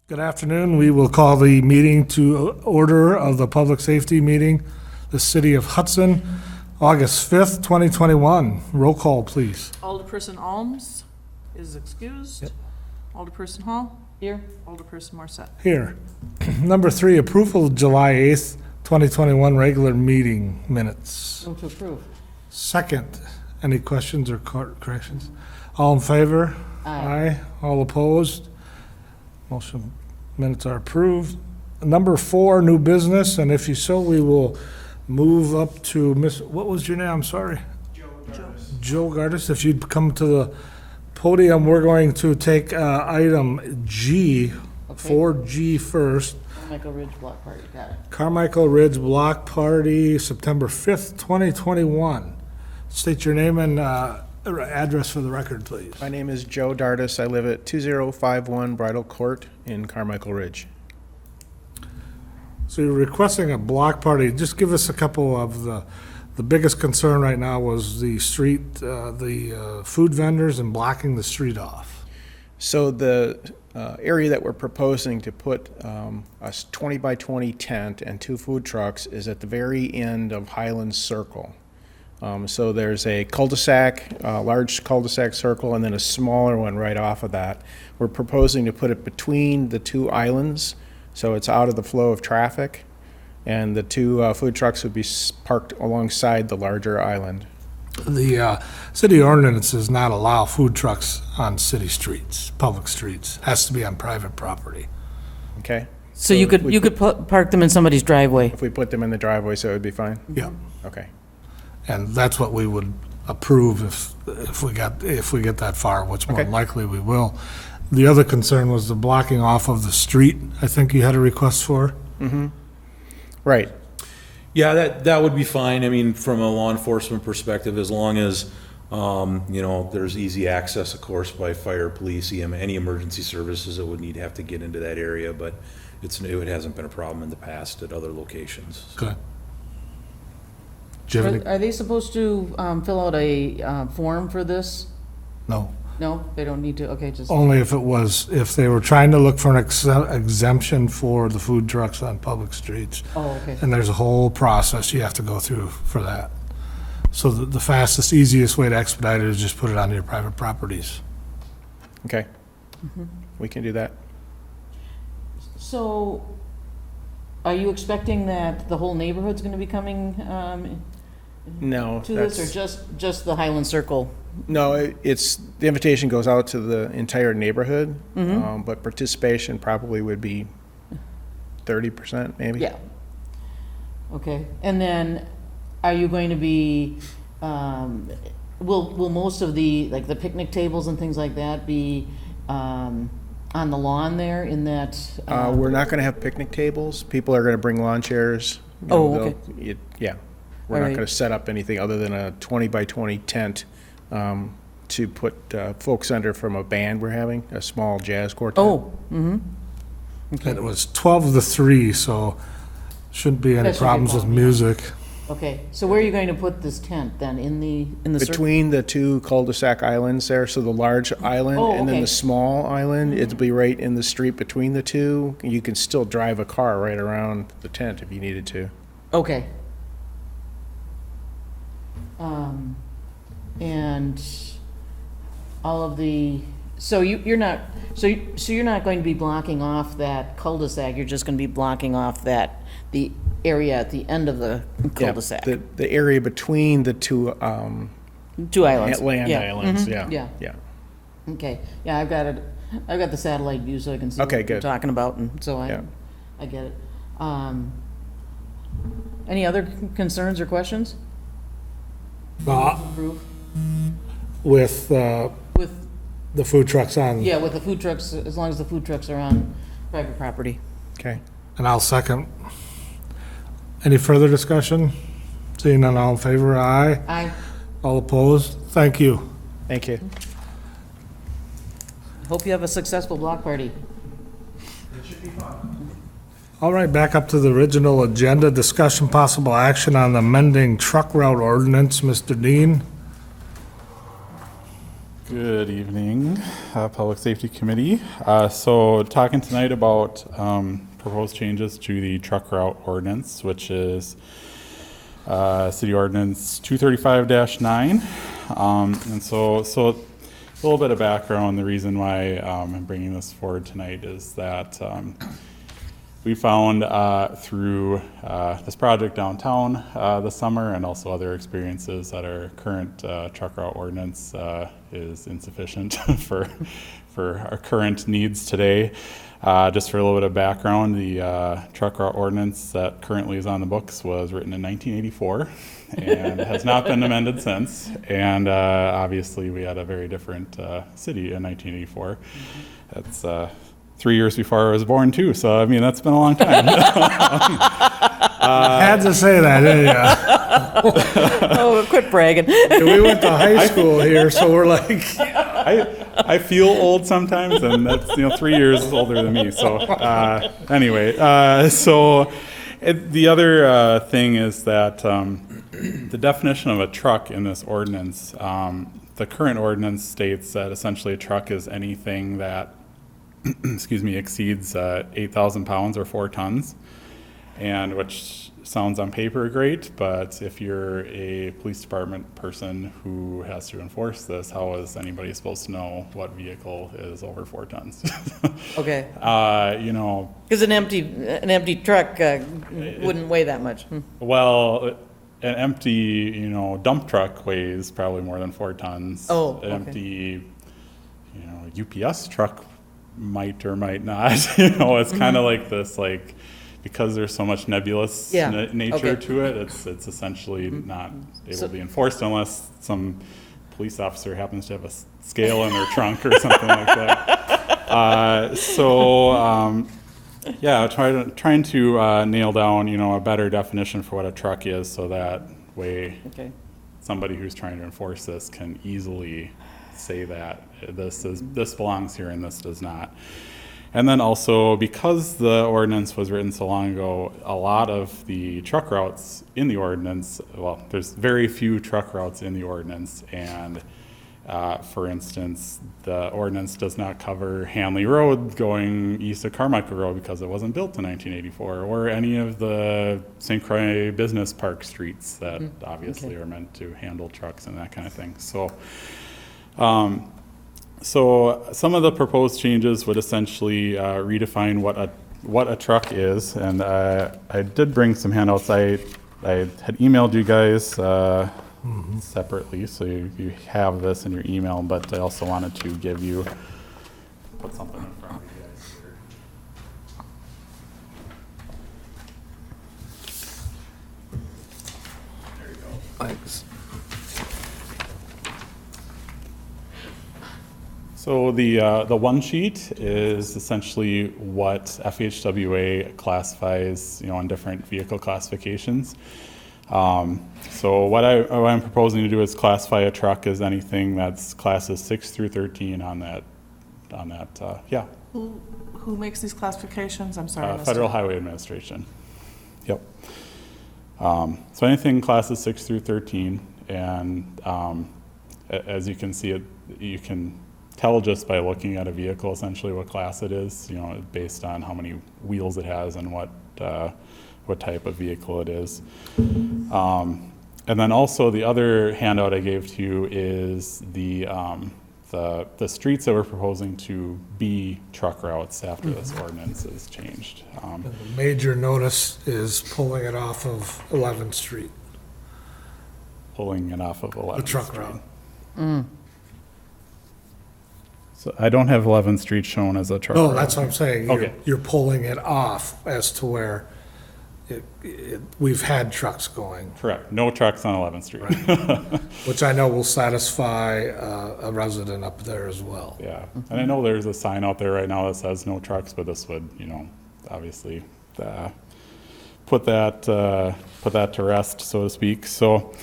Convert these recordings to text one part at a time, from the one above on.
Good afternoon. We will call the meeting to order of the Public Safety Meeting, the City of Hudson, August 5th, 2021. Roll call, please. Alderperson Alms is excused. Yep. Alderperson Hall? Here. Alderperson Morset? Here. Number 3, approval of July 8th, 2021 regular meeting minutes. Move to approve. Second, any questions or corrections? All in favor? Aye. All opposed? Motion minutes are approved. Number 4, new business, and if you so, we will move up to Miss, what was your name? I'm sorry. Joe Gardis. If you'd come to the podium, we're going to take item G, Okay. 4G first. Michael Ridge Block Party, got it. Carmichael Ridge Block Party, September 5th, 2021. State your name and address for the record, please. My name is Joe Dardis. I live at 2051 Bridal Court in Carmichael Ridge. So you're requesting a block party. Just give us a couple of the biggest concern right now was the street, the food vendors and blocking the street off. So the area that we're proposing to put a 20 by 20 tent and 2 food trucks is at the very end of Highlands Circle. So there's a cul-de-sac, large cul-de-sac circle, and then a smaller one right off of that. We're proposing to put it between the 2 islands, so it's out of the flow of traffic, and the 2 food trucks would be parked alongside the larger island. The city ordinance does not allow food trucks on city streets, public streets. Has to be on private property. Okay? So you if we could park them in somebody's driveway? If we put them in the driveway, so it would be fine? Yeah. Okay. And that's what we would approve if we get that far, which more Okay. than likely we will. The other concern was the blocking off of the street, I think you had a request for. Right. Yeah, that would be fine. I mean, from a law enforcement perspective, as long as, there's easy access, of course, by fire, police, any emergency services that would need to have to get into that area, but it hasn't been a problem in the past at other locations. Good. Do you have any- Are they supposed to fill out a form for this? No. No, they don't need to, okay, just, Only if they were trying to look for an exemption for the food trucks on public streets. oh, okay. And there's a whole process you have to go through for that. So the fastest, easiest way to expedite it is just put it on your private properties. Okay. We can do that. So, are you expecting that the whole neighborhood's gonna be coming No, to this, or that's, just the Highland Circle? no, it's, the invitation goes out to the entire neighborhood, but participation probably would be 30% maybe. Yeah. Okay, and then, are you going to be, will most of the, like, the picnic tables and things like that be on the lawn there in that? We're not gonna have picnic tables. People are gonna bring lawn chairs. You Oh, know, okay. Yeah. We're All not right. gonna set up anything other than a 20 by 20 tent to put folks under from a band we're having, a small jazz quartet. Oh, And it was 12 to 3, so shouldn't be any That shouldn't be a problems with problem, yeah. music. okay, so where are you going to put this tent then, in the circle? Between the 2 cul-de-sac islands there, so the large island Oh, and then okay. the small island, it'll be right in the street between the 2. You can still drive a car right around the tent if you needed to. Okay. And all of the, so you're not, so you're not going to be blocking off that cul-de-sac, you're just going to be blocking off the area at the end of the Yeah, cul-de-sac? The area between the 2 Two islands? land Yeah. islands, Mhm. yeah. Yeah. Okay, yeah, I've got the satellite view so I can see what Okay, you're good. talking about, and so Yeah. I get it. Any other concerns or questions? Approve? With With, the food trucks on. yeah, with the food trucks, as long as the food trucks are on private property. Okay. And I'll second. Any further discussion? Seeing none, all in favor, aye. Aye. All opposed? Thank you. Thank you. Hope you have a successful block party. All right, back up to the original agenda, discussion possible action on amending truck route ordinance. Mr. Dean? Good evening, Public Safety Committee. So talking tonight about proposed changes to the truck route ordinance, which is City Ordinance 235-9. And so a little bit of background. The reason why I'm bringing this forward tonight is that we found through this project downtown this summer and also other experiences that our current truck route ordinance is insufficient for our current needs today. Just for a little bit of background, the truck route ordinance that currently is on the books was written in 1984 and has not been amended since. And obviously we had a very different city in 1984. That's 3 years before I was born too, so I mean that's been a long time. Had to say that, didn't you? Oh, quit bragging. We went to high school here, so we're like, I feel old sometimes, and that's 3 years older than me. So anyway, the other thing is that the definition of a truck in this ordinance, the current ordinance states that essentially a truck is anything that exceeds 8,000 pounds or 4 tons, and which sounds on paper great, but if you're a police department person who has to enforce this, how is anybody supposed to know what vehicle is over 4 tons? Okay. Because an empty truck wouldn't weigh that much. well, an empty, dump truck weighs probably more than 4 tons. Oh, An okay. empty, UPS truck might or might not. It's kind of like this, because there's so much nebulous nature Okay. to it, it's essentially not able to be enforced unless some police officer happens to have a scale in their trunk or something like that. Trying to nail down, a better definition for what a truck is, so that way Okay. somebody who's trying to enforce this can easily say that this belongs here and this does not. And then also, because the ordinance was written so long ago, a lot of the truck routes in the ordinance, there's very few truck routes in the ordinance, and for instance, the ordinance does not cover Hanley Road going east of Carmichael Road because it wasn't built in 1984, or any of the St. Croix Business Park streets that obviously are meant to handle trucks and that kind of thing. So some of the proposed changes would essentially redefine what a truck is, and I did bring some handouts. I had emailed you guys separately, so you have this in your email, but I also wanted to put something in front of you guys here. There you go. thanks. So the one sheet is essentially what FHWA classifies, on different vehicle classifications. So what I'm proposing to do is classify a truck as anything that's classes 6 through 13 on that. Who makes these classifications? I'm sorry. I missed Federal it. Highway Administration. Yep. So anything classes 6 through 13, and as you can see, you can tell just by looking at a vehicle essentially what class it is, based on how many wheels it has and what type of vehicle it is. And then also the other handout I gave to you is the streets that we're proposing to be truck routes after this ordinance is changed. The major notice is pulling it off of 11th Street, Pulling it off of 11th the truck Street. route. So I don't have 11th Street shown as a truck No, route. that's what I'm saying. Okay. You're pulling it off as to where we've had trucks going, Correct. No trucks on 11th Street. which I know will satisfy a resident up there as well. Yeah, and I know there's a sign out there right now that says no trucks, but this would, obviously put that to rest, so to speak. So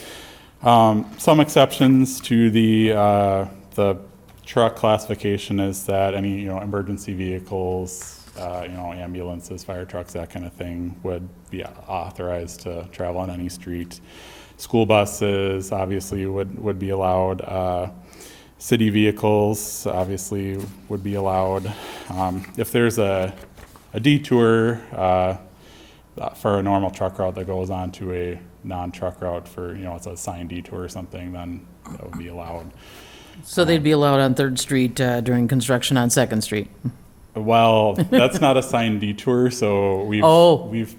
some exceptions to the truck classification is that any emergency vehicles, ambulances, fire trucks, that kind of thing would be authorized to travel on any street. School buses obviously would be allowed. City vehicles obviously would be allowed. If there's a detour for a normal truck route that goes on to a non-truck route for, it's a signed detour or something, then that would be allowed. So they'd be allowed on Third Street during construction on Second Street? Well, that's not a signed detour, so Oh. we've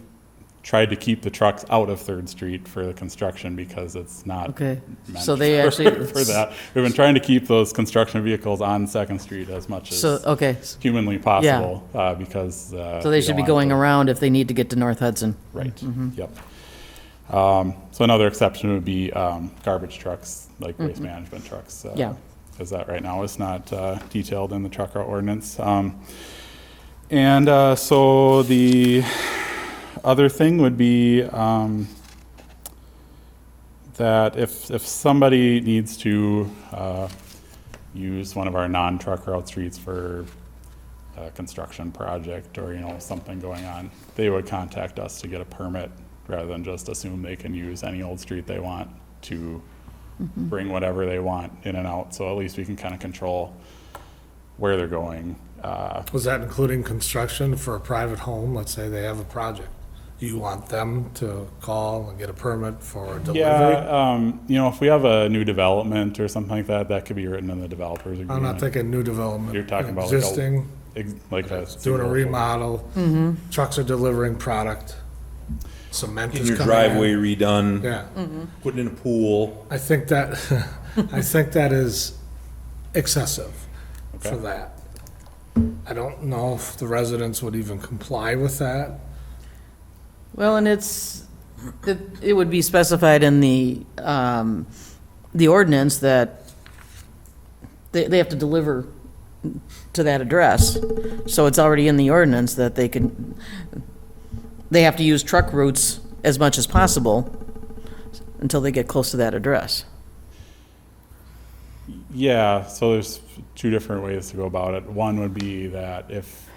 tried to keep the trucks out of Third Street for the construction because it's not Okay, meant so they for- actually. for that. We've been trying to keep those construction vehicles on Second Street as much as So, okay, humanly possible, because. so they should be going around if they need to get to North Hudson. Right, yep. So another exception would be garbage trucks, like waste management trucks. Yeah. Because that right now is not detailed in the truck route ordinance. And so the other thing would be that if somebody needs to use one of our non-truck route streets for a construction project or, something going on, they would contact us to get a permit rather than just assume they can use any old street they want to bring whatever they want in and out. So at least we can kind of control where they're going. Was that including construction for a private home? Let's say they have a project. You want them to call and get a permit for delivery? Yeah, if we have a new development or something like that, that could be written in the developer's agreement. I'm not thinking new development. You're talking about like existing, like a doing a single- remodel. Trucks are delivering product. Cement Getting is your coming driveway in. redone, Yeah, putting in a pool. I think that, I think that is excessive for Okay. that. I don't know if the residents would even comply with that. Well, and it would be specified in the ordinance that they have to deliver to that address. So it's already in the ordinance that they have to use truck routes as much as possible until they get close to that address. Yeah, so there's two different ways to go about it. One would be that if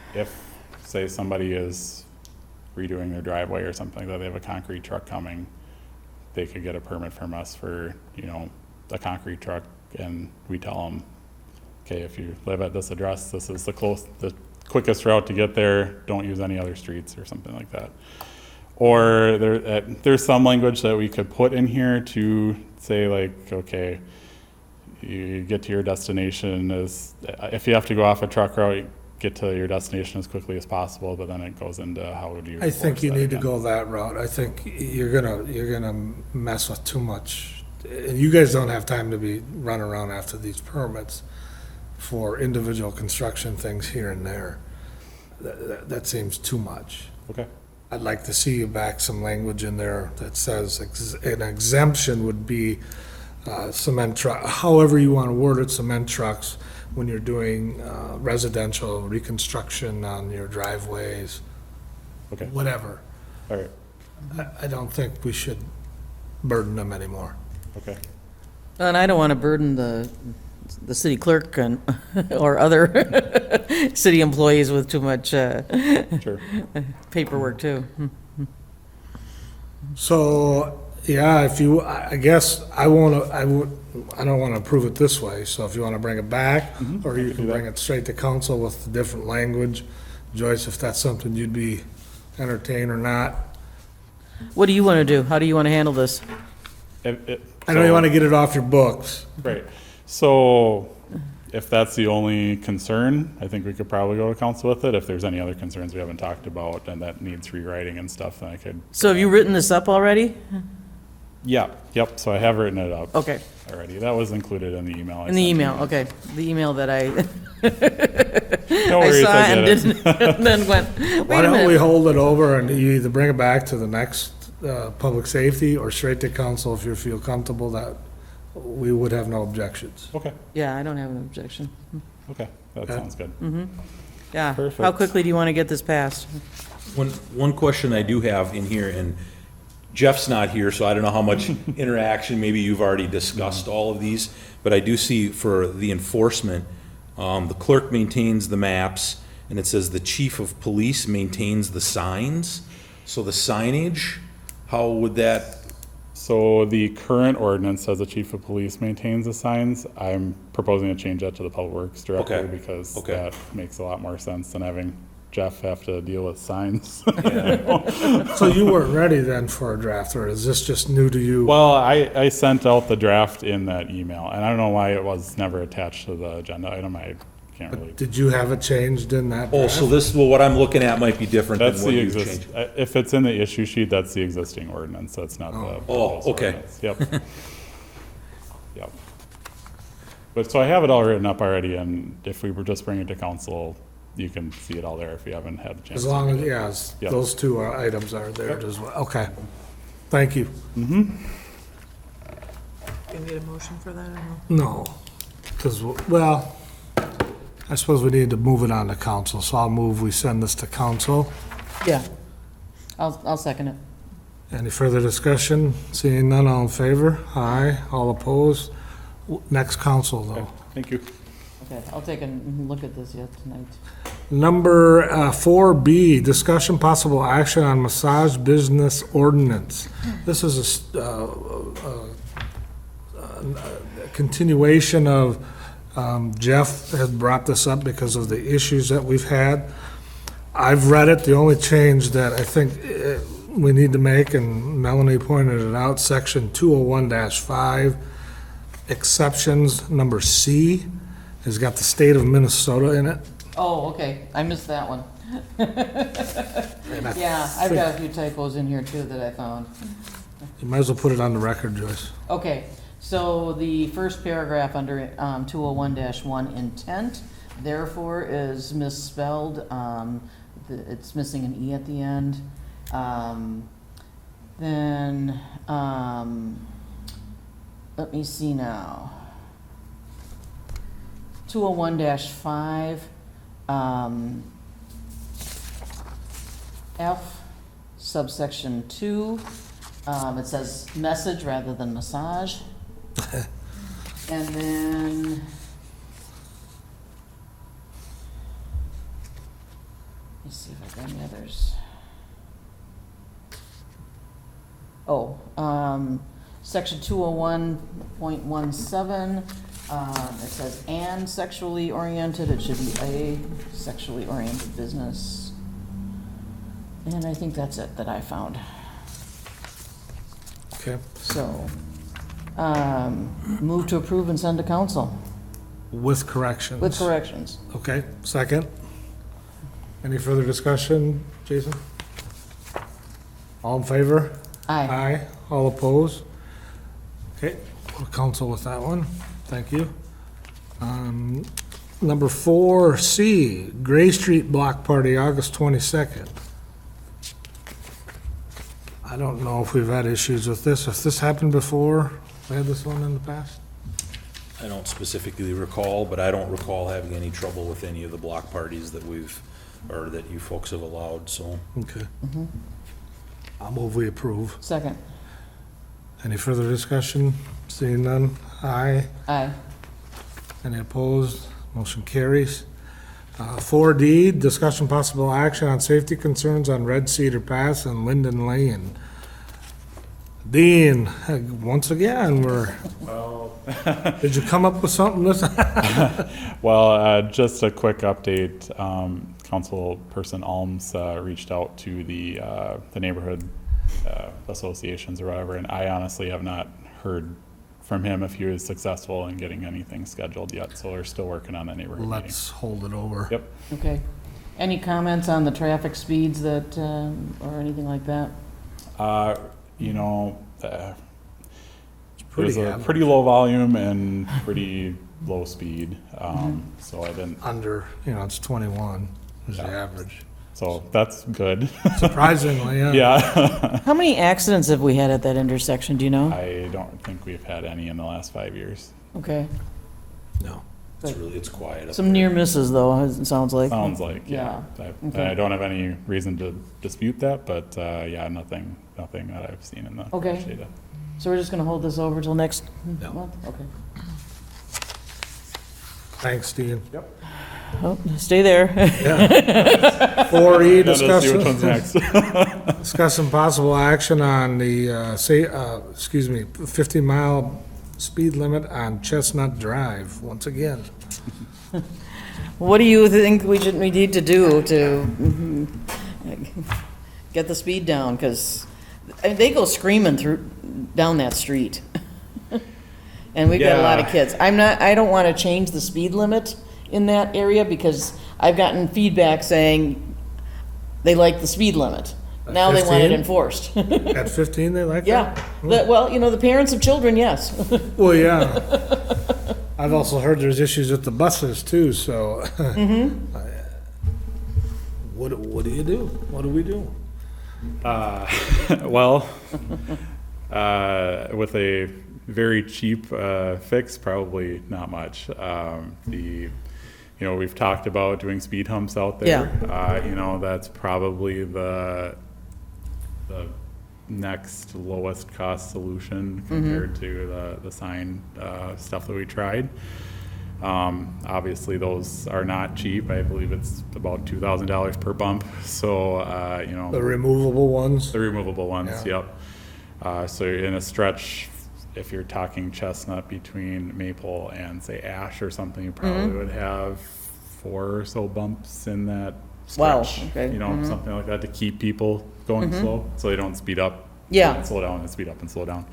say somebody is redoing their driveway or something like that, they have a concrete truck coming, they could get a permit from us for, a concrete truck, and we tell them, okay, if you live at this address, this is the quickest route to get there, don't use any other streets or something like that. Or there's some language that we could put in here to say like, okay, you get to your destination if you have to go off a truck route, get to your destination as quickly as possible, but then it goes into how would you. I think enforce you that need to again. go that route. I think you're gonna mess with too much. And you guys don't have time to be running around after these permits for individual construction things here and there. That seems too much. Okay, I'd like to see you back some language in there that says an exemption would be cement truck, however you want to word it, cement trucks, when you're doing residential reconstruction on your driveways, okay, whatever. all right, I don't think we should burden them anymore. okay. And I don't want to burden the city clerk and, or other city employees with too much Sure. paperwork too. So, yeah, I guess I don't want to approve it this way, so if you want to bring it back, or you can bring it straight to council with different language. Joyce, if that's something you'd be entertained or not. What do you want to do? How do you want to handle this? I know you want to get it off your books. Right, so if that's the only concern, I think we could probably go to council with it. If there's any other concerns we haven't talked about and that needs rewriting and stuff, then I could. So have you written this up already? Yeah, yep, so I have written it up Okay, already. That was included in the email. I in the sent email, you. okay. The email that I No I worries, saw I and get it. didn't, and then went, Why wait a don't we minute. hold it over and you either bring it back to the next public safety or straight to council if you feel comfortable that we would have no objections. Okay, Yeah, I don't have an objection. okay, that Okay. sounds good. Yeah. How Perfect. quickly do you want to get this passed? One question I do have in here, and Jeff's not here, so I don't know how much interaction, maybe you've already discussed all of these, but I do see for the enforcement, the clerk maintains the maps, and it says the chief of police maintains the signs. So the signage, how would that So the current ordinance says the chief of police maintains the signs. I'm proposing to change that to the public works director Okay. because Okay. that makes a lot more sense than having Jeff have to deal with signs. So you weren't ready then for a draft, or is this just new to you? Well, I sent out the draft in that email, and I don't know why it was never attached to the agenda item. I can't really. Did you have it changed in that Oh, draft? so this, well, what I'm looking at might be different than That's what the you exist, changed. if it's in the issue sheet, that's the existing ordinance. That's not the. Oh, proposed okay. ordinance. Yep. Yep. But so I have it all written up already, and if we were just bringing it to council, you can see it all there if you haven't had a chance. As to long as, read it. yes, Yep. those two items are there as well. Okay. Thank you. Do you need a motion for that or no? No, because, well, I suppose we need to move it on to council, so I'll move we send this to council. Yeah. I'll second it. Any further discussion? Seeing none, all in favor? Aye. All opposed? Next council, though. Thank you. Okay, I'll take a look at this yet tonight. Number 4B, discussion possible action on massage business ordinance. This is a continuation of, Jeff has brought this up because of the issues that we've had. I've read it, the only change that I think we need to make, and Melanie pointed it out, section 201-5, exceptions, number C, has got the state of Minnesota in it. Oh, okay, I missed that one. And I Yeah, I've think- got a few typos in here too that I found. You might as well put it on the record, Joyce. Okay, so the first paragraph under 201-1 intent, therefore, is misspelled. It's missing an E at the end. Then, let me see now. 201-5, F, subsection 2, it says message rather than massage. And then, let's see if I've got any others. Oh, section 201.17, it says and sexually oriented, it should be a sexually oriented business. And I think that's it that I found. Okay. So, move to approve and send to council With corrections. with corrections. Okay, second. Any further discussion, Jason? All in favor? Aye. Aye. All opposed? Okay, we'll counsel with that one. Thank you. Number 4C, Gray Street Block Party, August 22nd. I don't know if we've had issues with this. Has this happened before? We had this one in the past? I don't specifically recall, but I don't recall having any trouble with any of the block parties that we've, or that you folks have allowed, so. Okay. I'll move we approve. Second. Any further discussion? Seeing none? Aye. Aye. Any opposed? Motion carries. 4D, discussion possible action on safety concerns on Red Cedar Pass and Linden Lane. Dean, once again, did you come up with something this? Well, just a quick update. Councilperson Alms reached out to the neighborhood associations or whatever, and I honestly have not heard from him if he was successful in getting anything scheduled yet. So we're still working on that neighborhood meeting. Let's hold it over. Yep. Okay. Any comments on the traffic speeds that, or anything like that? You know, pretty there's a average. pretty low volume and pretty low speed. So I didn't. Under, it's 21 is the Yeah. average. So that's good. Surprisingly, yeah. Yeah. How many accidents have we had at that intersection, do you know? I don't think we've had any in the last 5 years. Okay. No. It's quiet up Some there. near misses, though, it sounds like. Sounds like, yeah. Okay. I don't have any reason to dispute that, but, yeah, nothing that I've seen in the Okay. data. So we're just gonna hold this over till next Yeah. month? Okay. Thanks, Dean. Yep. Oh, stay there. 4E, Let's see which one's discussion, next. discussing possible action on the, 50-mile speed limit on Chestnut Drive, once again. What do you think we need to do to get the speed down? Because they go screaming down that street. And we've got a lot of Yeah. kids. I don't want to change the speed limit in that area because I've gotten feedback saying they like the speed limit. Now they want it 15? enforced. At 15, they like Yeah, that? well, the parents of children, yes. Well, yeah. I've also heard there's issues with the buses too, so. What do you do? What do we do? Well, with a very cheap fix, probably not much. We've talked about doing speed humps out there. That's probably the next lowest cost solution compared to the sign stuff that we tried. Obviously, those are not cheap. I believe it's about $2,000 per bump. So, The removable ones? the removable ones, Yeah. yep. So in a stretch, if you're talking Chestnut between Maple and say Ash or something, you probably would have 4 or so bumps in that Wow, stretch. okay, Something like that to keep people going slow, so they don't speed up. Yeah. and slow down and speed up and slow down.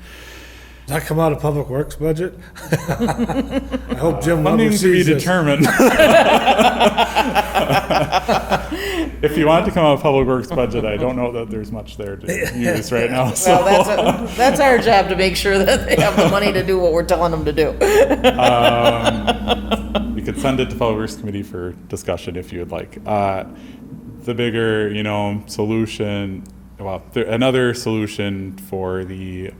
Does that come out of Public Works budget? I hope Jim Weber Funding to be sees this. determined. If you want to come out of Public Works budget, I don't know that there's much there to use right now, so. Well, that's our job to make sure that they have the money to do what we're telling them to do. We could send it to Public Works Committee for discussion if you would like. The bigger, solution, another solution for the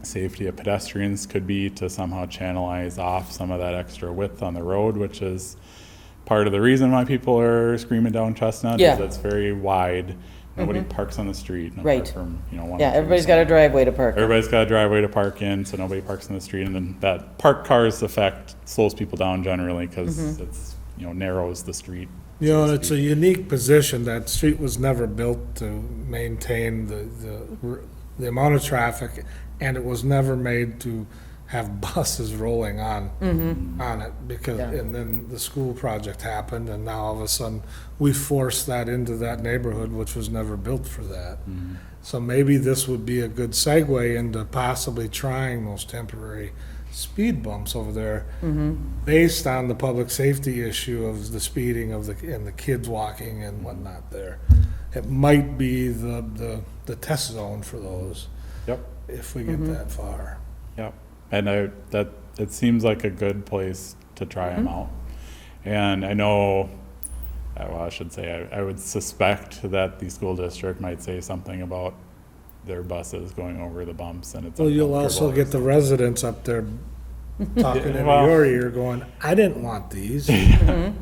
safety of pedestrians could be to somehow channelize off some of that extra width on the road, which is part of the reason why people are screaming down Chestnut. Yeah. Is it's very wide. Nobody parks on the street. apart Right. From, one Yeah, or two everybody's got a driveway to park. Everybody's got a driveway to park in, so nobody parks in the street, and then that parked cars effect slows people down generally because it's, narrows the street. And it's a unique position. That street was never built to maintain the amount of traffic, and it was never made to have buses rolling on it because, Yeah. and then the school project happened, and now all of a sudden we forced that into that neighborhood, which was never built for that. So maybe this would be a good segue into possibly trying those temporary speed bumps over there based on the public safety issue of the speeding and the kids walking and whatnot there. It might be the test zone for those Yep. if we get that far. Yep, and it seems like a good place to try them out. And I know, well, I should say, I would suspect that the school district might say something about their buses going over the bumps, and it's Well, you'll also uncomfortable. get the residents up there talking into well- your ear going, I didn't want these. It's Yeah,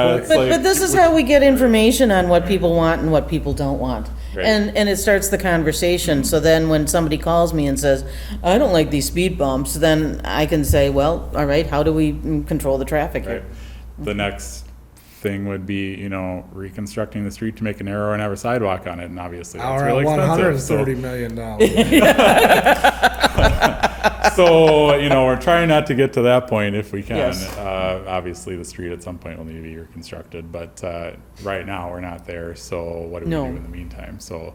both it's ways. like- But this is how we get information on what people want and what people don't want. Right. And it starts the conversation, so then when somebody calls me and says, I don't like these speed bumps, then I can say, well, all right, how do we control the traffic Right. here? The next thing would be, reconstructing the street to make it narrow and have a sidewalk on it, and obviously that's Our really expensive. So- $130 million. So, we're trying not to get to that point if we can. Yes. Obviously, the street at some point will need to be reconstructed, but right now, we're not there, so what do we No. do in the meantime? So,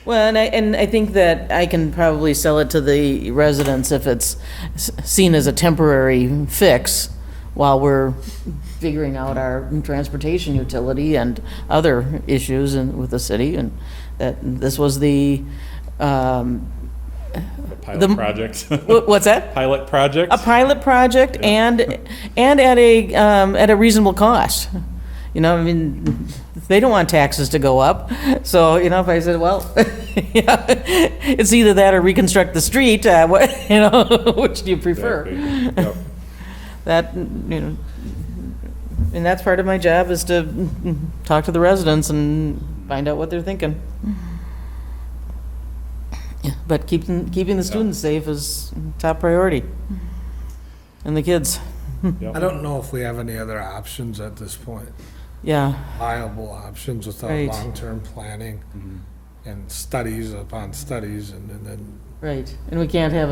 Well, and I think that I can probably sell it to the residents if it's seen as a temporary fix while we're figuring out our transportation utility and other issues with the city, and that this was the, a pilot project. what's that? Pilot project? A pilot project and at a reasonable cost. They don't want taxes to go up. So, if I said, well, yeah, it's either that or reconstruct the street, which do you prefer? Exactly. Yep. That, and that's part of my job is to talk to the residents and find out what they're thinking. Yeah, but keeping the students safe is top priority. And the kids. I don't know if we have any other options at this point, Yeah, viable options without Right. long-term planning and studies upon studies, and then, right. And we can't have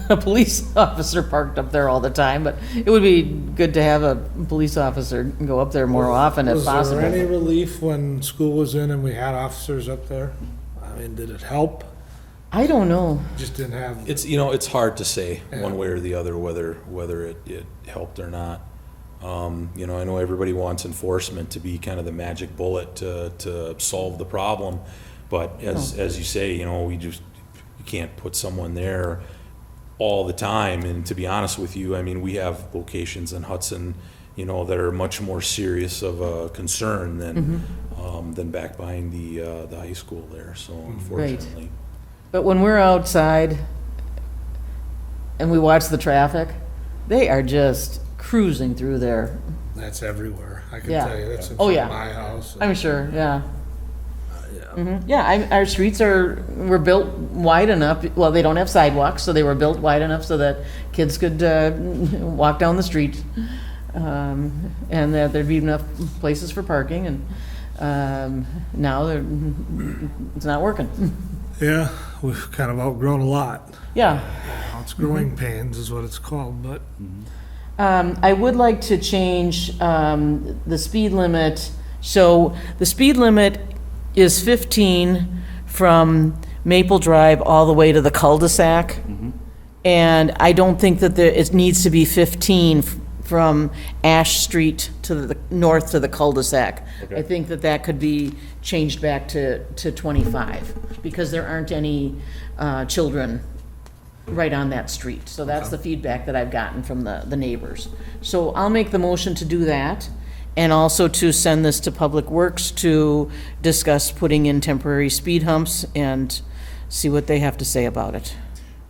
a police officer parked up there all the time, but it would be good to have a police officer go up there more often if was there any possible. relief when school was in and we had officers up there? I mean, did it help? I don't know. Just didn't have, It's, you know, it's hard to say Yeah. one way or the other whether it helped or not. You know, I know everybody wants enforcement to be kind of the magic bullet to solve the problem, but as you say, you know, you can't put someone there all the time. And to be honest with you, I mean, we have locations in Hudson, you know, that are much more serious of a concern than back behind the high school there, so unfortunately. But when we're outside and we watch the traffic, they are just cruising through there. that's everywhere. I can Yeah. tell you, that's in Oh, front yeah. of my house. I'm sure, yeah. Yeah, our streets were built wide enough, well, they don't have sidewalks, so they were built wide enough so that kids could walk down the street. And that there'd be enough places for parking, and now it's not working. Yeah, we've kind of outgrown a lot. Yeah. Now it's growing pains is what it's called, but I would like to change the speed limit. So the speed limit is 15 from Maple Drive all the way to the cul-de-sac. And I don't think that it needs to be 15 from Ash Street to the north to the cul-de-sac. I think that could be changed back to 25, because there aren't any children right on that street. So that's the feedback that I've gotten from the neighbors. So I'll make the motion to do that, and also to send this to Public Works to discuss putting in temporary speed humps and see what they have to say about it.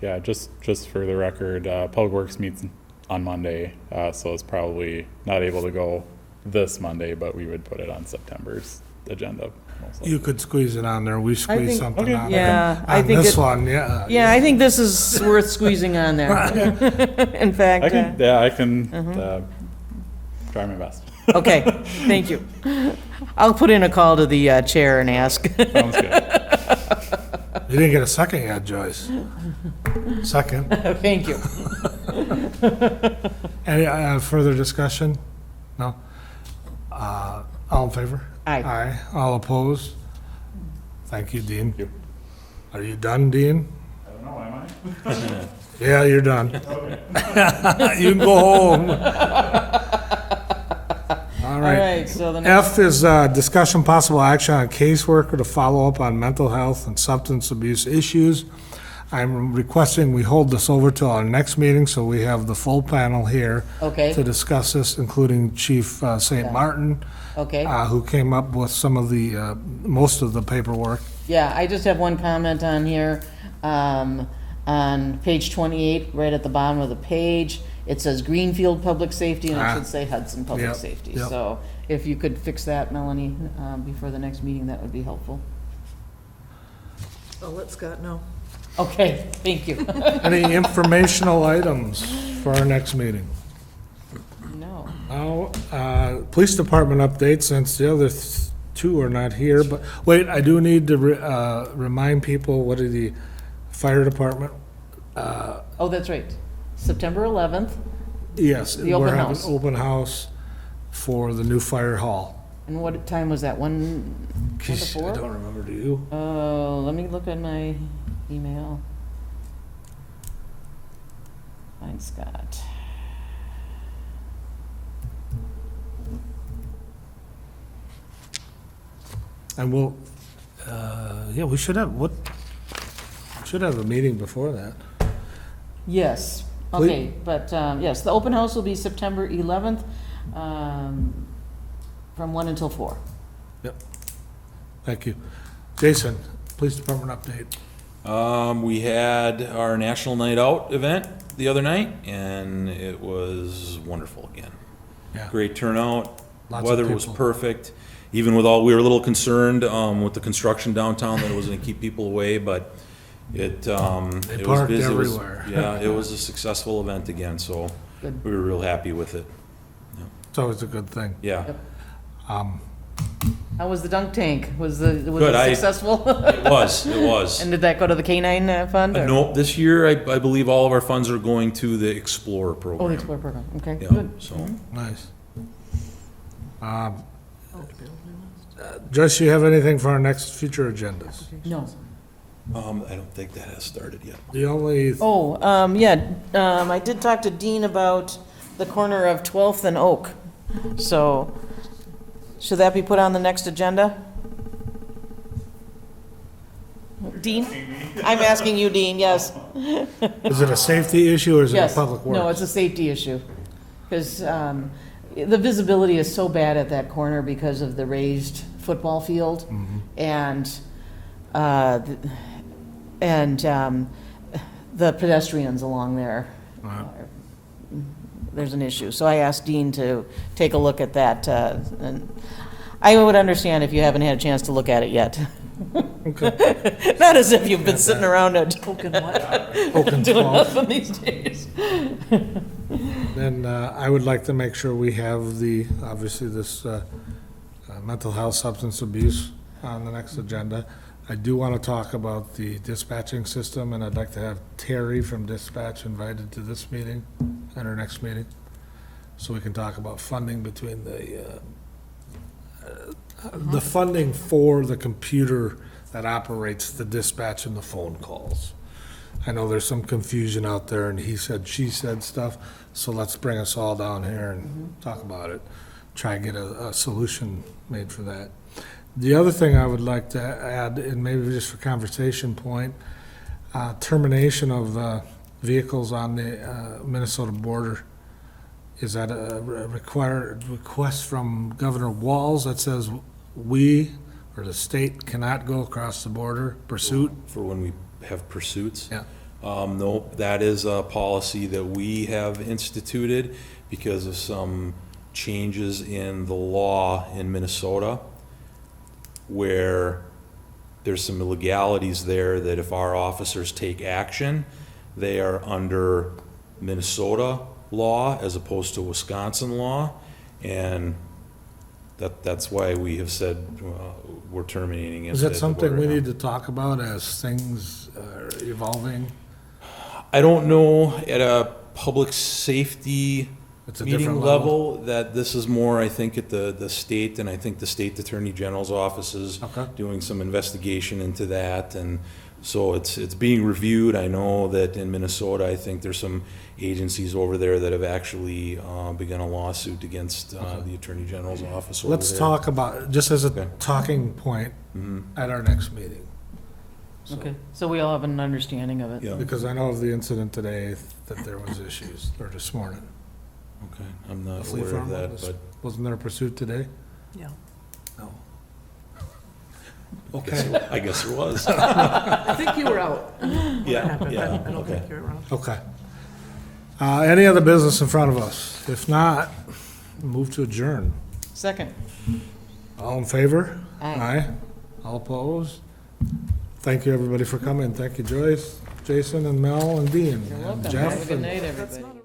Yeah, just for the record, Public Works meets on Monday, so it's probably not able to go this Monday, but we would put it on September's agenda. most likely. you could squeeze it on there. We squeezed think- something Okay. on Yeah, it. I On think this it- one, yeah. Yeah, I think this is worth squeezing on there. In fact, I can try my best. okay, thank you. I'll put in a call to the chair and ask. Sounds good. You didn't get a second yet, Joyce. Second. Thank you. Any further discussion? No? All in favor? Aye. Aye. All opposed? Thank you, Dean. you. Are you done, Dean? I don't know, am I? Yeah, you're done. You can go home. All All right. right, so the next, F is discussion possible action on caseworker to follow up on mental health and substance abuse issues. I'm requesting we hold this over till our next meeting, so we have the full panel here okay, to discuss this, including Chief St. Martin, okay. who came up with some of the, most of the paperwork. Yeah, I just have one comment on here. On page 28, right at the bottom of the page, it says Greenfield Public Safety, and it should say Hudson Public Yep, Safety. yep. So if you could fix that, Melanie, before the next meeting, that would be helpful. I'll let Scott know. Okay, thank you. Any informational items for our next meeting? No. Now, police department update, since the other two are not here, but, wait, I do need to remind people, what are the fire department? Oh, that's right. September 11th, Yes. The open we're having house. open house for the new fire hall. and what time was that? 1 to Geez, I 4? don't remember, do you? Let me look at my email. Find Scott. And we'll, yeah, we should have a meeting before that. Yes, Please. okay, but, yes, the open house will be September 11th, from 1 until 4. Thank you. Jason, police department update. We had our National Night Out event the other night, and it was wonderful again. Yeah. Great turnout, Lots of weather was people. perfect. Even with all, we were a little concerned with the construction downtown that it was gonna keep people away, but it was parked busy. It was- everywhere. Yeah, it was a successful event again, so we were real happy with it. It's always a good thing. Yeah, How was the dunk tank? Was Good, it successful? it was. And did that go to the K-9 fund? or- No, this year, I believe all of our funds are going to the Explorer Oh, the program. Explorer program, okay, Yeah, good. so, Nice. Joyce, you have anything for our next future agendas? No. I don't think that has started yet. The only, Oh, yeah, I did talk to Dean about the corner of 12th and Oak. So, should that be put on the next agenda? Dean? I'm asking you, Dean, yes. is it a safety issue or is it a Yes. public works? No, it's a safety issue. Because the visibility is so bad at that corner because of the raised football field. And, the pedestrians along there. Right. There's an issue. So I asked Dean to take a look at that. And I would understand if you haven't had a chance to look at it yet. Okay. Not as if you've been sitting around it. Token what? Open Doing 12. nothing these days. Then I would like to make sure we have the, obviously this mental health, substance abuse on the next agenda. I do want to talk about the dispatching system, and I'd like to have Terry from dispatch invited to this meeting and our next meeting, so we can talk about funding between the funding for the computer that operates the dispatch and the phone calls. I know there's some confusion out there, and he said, she said stuff, so let's bring us all down here and talk about it. Try and get a solution made for that. The other thing I would like to add, and maybe just for conversation point, termination of vehicles on the Minnesota border. Is that a request from Governor Walz that says we, or the state, cannot go across the border, pursuit? For when we have pursuits? Yeah. No, that is a policy that we have instituted because of some changes in the law in Minnesota, where there's some illegalities there that if our officers take action, they are under Minnesota law as opposed to Wisconsin law, and that's why we have said we're terminating it. Is that something we need to talk about as things are evolving? I don't know at a public safety It's a meeting different level, that this is more, I think, at the state, and I think the state attorney general's office is Okay. doing some investigation into that, and so it's being reviewed. I know that in Minnesota, I think there's some agencies over there that have actually begun a lawsuit against the attorney general's office over there. Let's talk about, just as a Okay. talking point at our next meeting. Okay, so we all have an understanding of it. Yeah, Because I know of the incident today that there was issues, or this morning. okay, I'm not Flea aware of farm that, was- but Wasn't there a pursuit today? Yeah. No. I Okay, guess there was. I think you were out when that Yeah, happened. yeah, I don't okay. think you were around. okay. Any other business in front of us? If not, move to adjourn. Second. All in favor? Aye. All opposed? Thank you, everybody, for coming. Thank you, Joyce, Jason, and Mel, and Dean, You're and welcome. Jeff, Have a good and night, That's everybody. not a